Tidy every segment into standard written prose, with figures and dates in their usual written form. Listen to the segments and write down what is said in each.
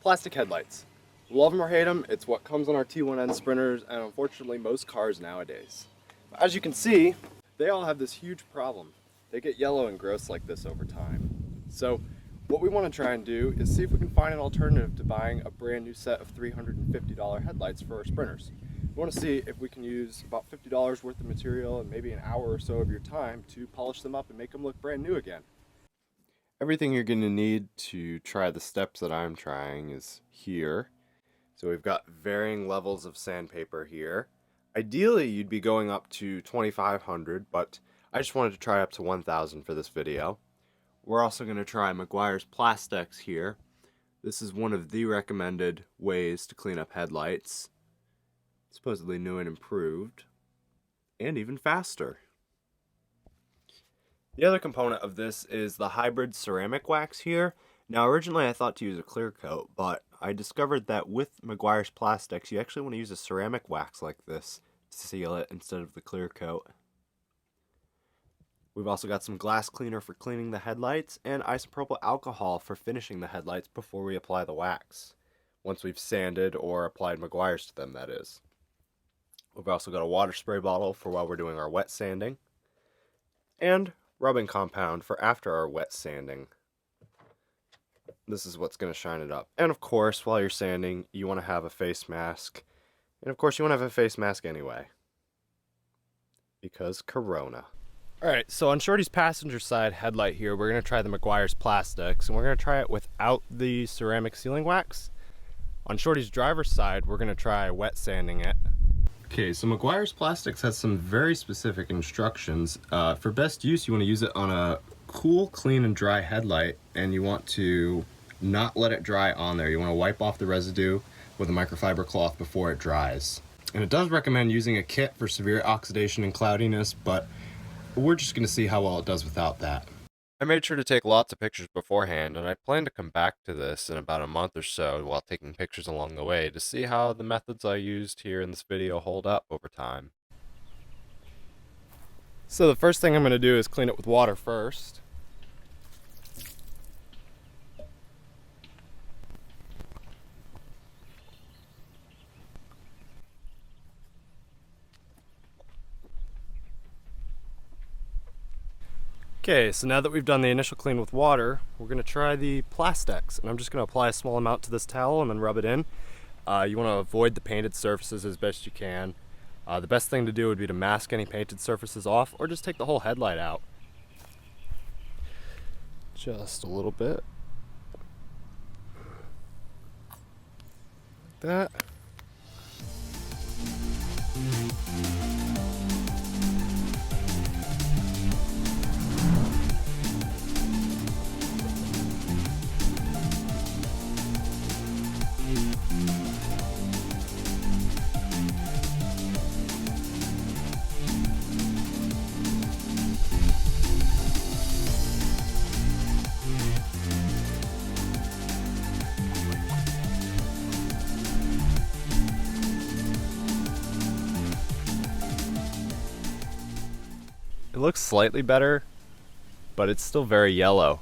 Plastic headlights. Love them or hate them, it's what comes on our T1N Sprinters and unfortunately most cars nowadays. As you can see, they all have this huge problem. They get yellow and gross like this over time. So what we want to try and do is see if we can find an alternative to buying a brand new set of $350 headlights for our Sprinters. We want to see if we can use about $50 worth of material and maybe an hour or so of your time to polish them up and make them look brand new again. Everything you're going to need to try the steps that I'm trying is here. So we've got varying levels of sandpaper here. Ideally you'd be going up to 2,500, but I just wanted to try up to 1,000 for this video. We're also going to try Maguire's Plastics here. This is one of the recommended ways to clean up headlights. Supposedly new and improved, and even faster. The other component of this is the hybrid ceramic wax here. Now originally I thought to use a clear coat, but I discovered that with Maguire's Plastics you actually want to use a ceramic wax like this to seal it instead of the clear coat. We've also got some glass cleaner for cleaning the headlights and isopropyl alcohol for finishing the headlights before we apply the wax. Once we've sanded or applied Maguire's to them, that is. We've also got a water spray bottle for while we're doing our wet sanding. And rubbing compound for after our wet sanding. This is what's going to shine it up. And of course, while you're sanding, you want to have a face mask. And of course, you want to have a face mask anyway. Because Corona. Alright, so on Shorty's passenger side headlight here, we're going to try the Maguire's Plastics. And we're going to try it without the ceramic sealing wax. On Shorty's driver's side, we're going to try wet sanding it. Okay, so Maguire's Plastics has some very specific instructions. For best use, you want to use it on a cool, clean, and dry headlight, and you want to not let it dry on there. You want to wipe off the residue with a microfiber cloth before it dries. And it does recommend using a kit for severe oxidation and cloudiness, but we're just going to see how well it does without that. I made sure to take lots of pictures beforehand, and I plan to come back to this in about a month or so while taking pictures along the way to see how the methods I used here in this video hold up over time. So the first thing I'm going to do is clean it with water first. Okay, so now that we've done the initial clean with water, we're going to try the Plastics. And I'm just going to apply a small amount to this towel and then rub it in. You want to avoid the painted surfaces as best you can. The best thing to do would be to mask any painted surfaces off or just take the whole headlight out. Just a little bit. Like that. It looks slightly better, but it's still very yellow.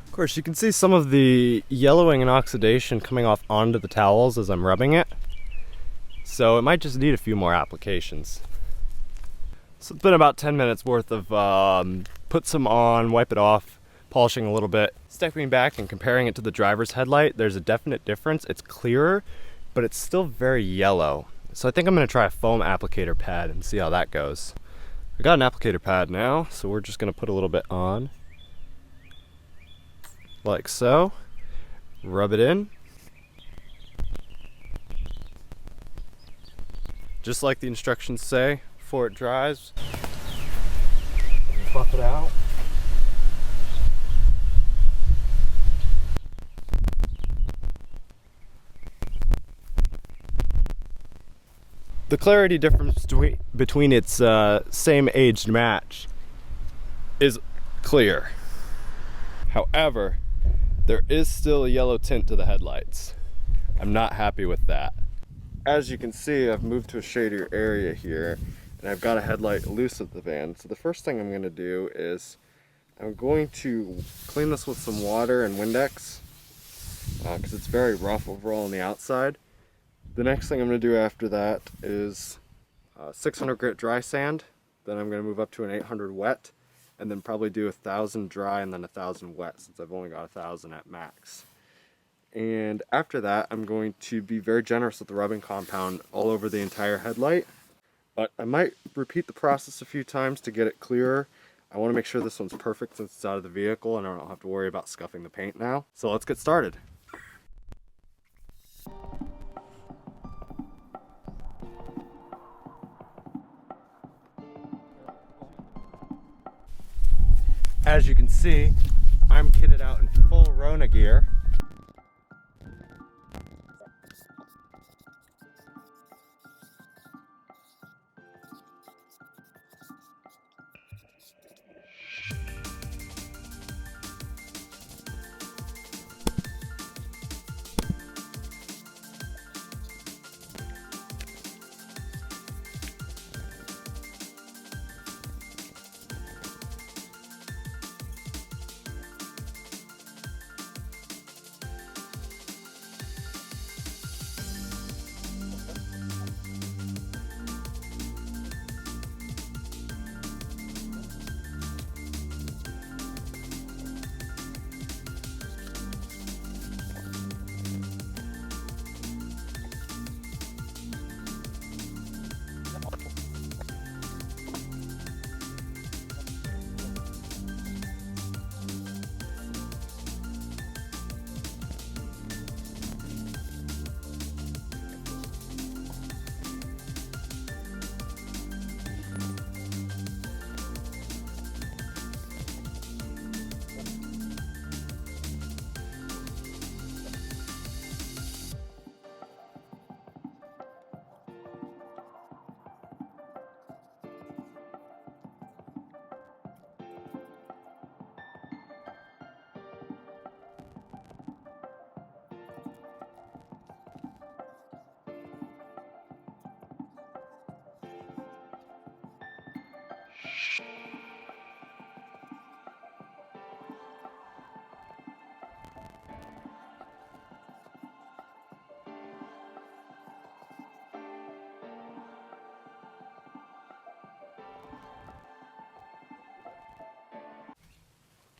Of course, you can see some of the yellowing and oxidation coming off onto the towels as I'm rubbing it. So it might just need a few more applications. So it's been about 10 minutes worth of put some on, wipe it off, polishing a little bit. Stepping back and comparing it to the driver's headlight, there's a definite difference. It's clearer, but it's still very yellow. So I think I'm going to try a foam applicator pad and see how that goes. I got an applicator pad now, so we're just going to put a little bit on. Like so. Rub it in. Just like the instructions say. Before it dries, buff it out. The clarity difference between its same aged match is clear. However, there is still a yellow tint to the headlights. I'm not happy with that. As you can see, I've moved to a shadier area here, and I've got a headlight loose at the van. So the first thing I'm going to do is I'm going to clean this with some water and Windex, because it's very rough overall on the outside. The next thing I'm going to do after that is 600 grit dry sand. Then I'm going to move up to an 800 wet, and then probably do 1,000 dry and then 1,000 wet, since I've only got 1,000 at max. And after that, I'm going to be very generous with the rubbing compound all over the entire headlight. But I might repeat the process a few times to get it clearer. I want to make sure this one's perfect since it's out of the vehicle and I don't have to worry about scuffing the paint now. So let's get started. As you can see, I'm kitted out in full Rona gear.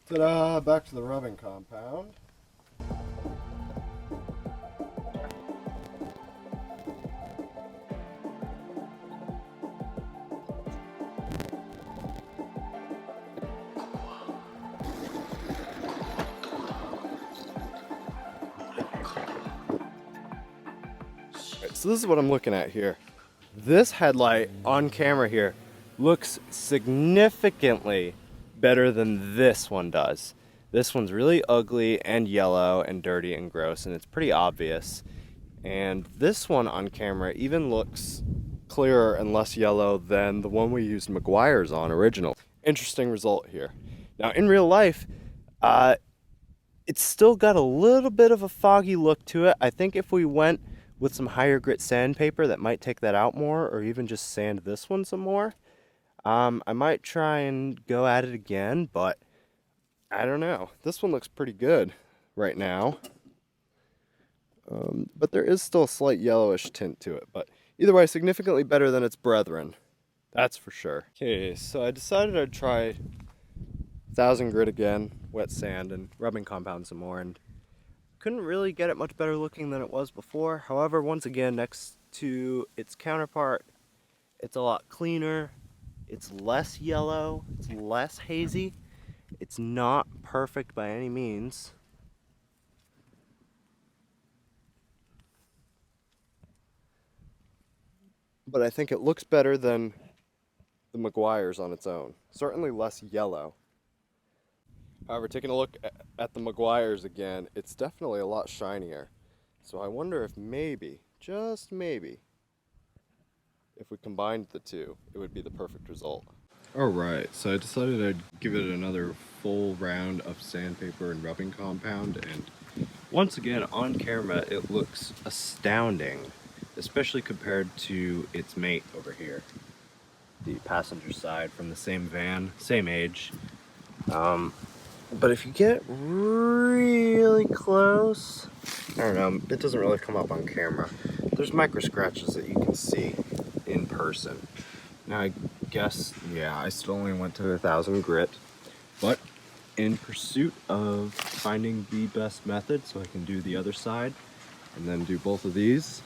Ta-da! Back to the rubbing compound. So this is what I'm looking at here. This headlight on camera here looks significantly better than this one does. This one's really ugly and yellow and dirty and gross, and it's pretty obvious. And this one on camera even looks clearer and less yellow than the one we used Maguire's on original. Interesting result here. Now in real life, it's still got a little bit of a foggy look to it. I think if we went with some higher grit sandpaper, that might take that out more, or even just sand this one some more. I might try and go at it again, but I don't know. This one looks pretty good right now. But there is still a slight yellowish tint to it, but either way, significantly better than its brethren. That's for sure. Okay, so I decided I'd try 1,000 grit again, wet sand, and rubbing compound some more, and couldn't really get it much better looking than it was before. However, once again, next to its counterpart, it's a lot cleaner. It's less yellow, it's less hazy. It's not perfect by any means. But I think it looks better than the Maguire's on its own. Certainly less yellow. However, taking a look at the Maguire's again, it's definitely a lot shinier. So I wonder if maybe, just maybe, if we combined the two, it would be the perfect result. Alright, so I decided I'd give it another full round of sandpaper and rubbing compound, and once again on camera it looks astounding, especially compared to its mate over here. The passenger side from the same van, same age. But if you get really close, I don't know, it doesn't really come up on camera. There's micro scratches that you can see in person. Now I guess, yeah, I still only went to 1,000 grit, but in pursuit of finding the best method so I can do the other side and then do both of these,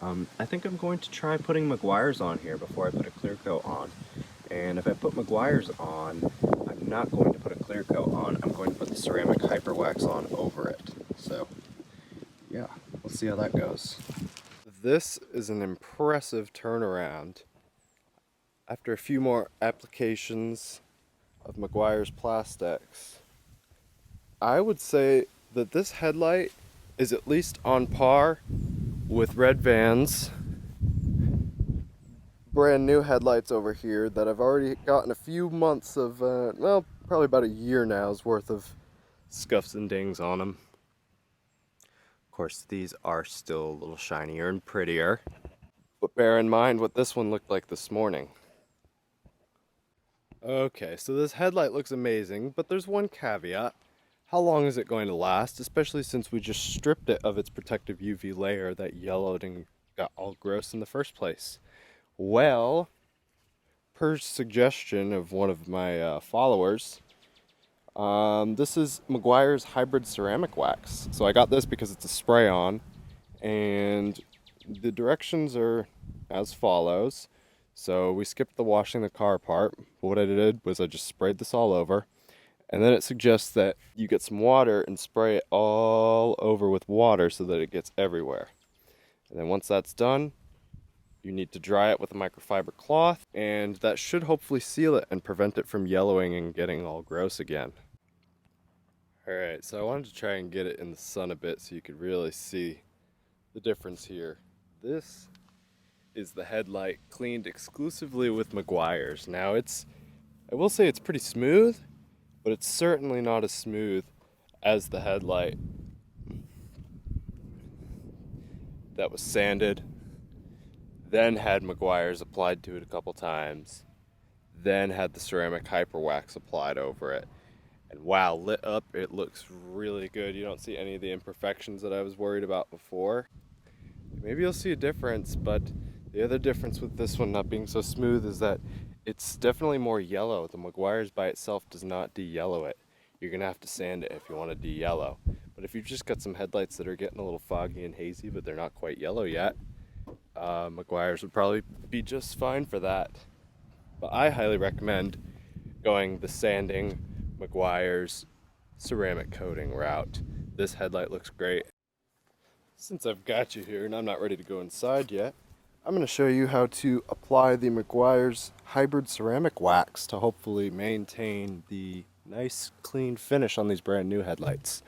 I think I'm going to try putting maguires on here before I put a clear coat on. And if I put maguires on, I'm not going to put a clear coat on, I'm going to put the ceramic hyper wax on over it. So yeah, we'll see how that goes. This is an impressive turnaround. After a few more applications of Maguire's plastics, I would say that this headlight is at least on par with Red Van's brand new headlights over here that I've already gotten a few months of, well, probably about a year now's worth of scuffs and dings on them. Of course, these are still a little shinier and prettier, but bear in mind what this one looked like this morning. Okay, so this headlight looks amazing, but there's one caveat. How long is it going to last, especially since we just stripped it of its protective UV layer that yellowed and got all gross in the first place? Well, per suggestion of one of my followers, this is Maguire's Hybrid Ceramic Wax. So I got this because it's a spray-on, and the directions are as follows. So we skipped the washing the car part. What I did was I just sprayed this all over, and then it suggests that you get some water and spray it all over with water so that it gets everywhere. And then once that's done, you need to dry it with a microfiber cloth, and that should hopefully seal it and prevent it from yellowing and getting all gross again. Alright, so I wanted to try and get it in the sun a bit so you could really see the difference here. This is the headlight cleaned exclusively with Maguire's. Now I will say it's pretty smooth, but it's certainly not as smooth as the headlight that was sanded, then had Maguire's applied to it a couple times, then had the ceramic hyper wax applied over it. And wow, lit up, it looks really good. You don't see any of the imperfections that I was worried about before. Maybe you'll see a difference, but the other difference with this one not being so smooth is that it's definitely more yellow. The Maguire's by itself does not de-yellow it. You're gonna have to sand it if you want to de-yellow. But if you've just got some headlights that are getting a little foggy and hazy, but they're not quite yellow yet, Maguire's would probably be just fine for that. But I highly recommend going the sanding Maguire's ceramic coating route. This headlight looks great. Since I've got you here and I'm not ready to go inside yet, I'm going to show you how to apply the Maguire's Hybrid Ceramic Wax to hopefully maintain the nice clean finish on these brand new headlights.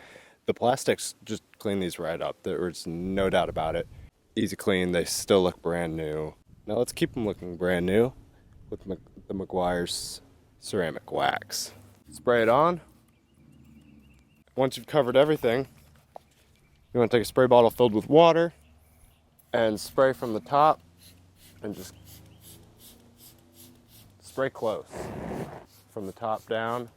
The plastics just clean these right up, there's no doubt about it. Easy clean, they still look brand new. Now let's keep them looking brand new with the Maguire's Ceramic Wax. Spray it on. Once you've covered everything, you want to take a spray bottle filled with water and spray from the top and just spray close. From the top down.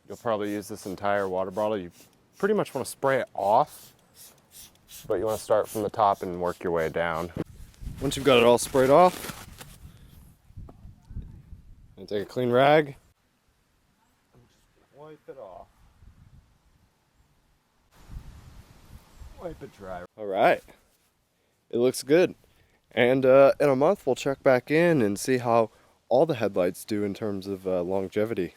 You'll probably use this entire water bottle. You pretty much want to spray it off, but you want to start from the top and work your way down. Once you've got it all sprayed off, and take a clean rag and just wipe it off. Wipe it dry. All right, it looks good. And in a month we'll check back in and see how all the headlights do in terms of longevity.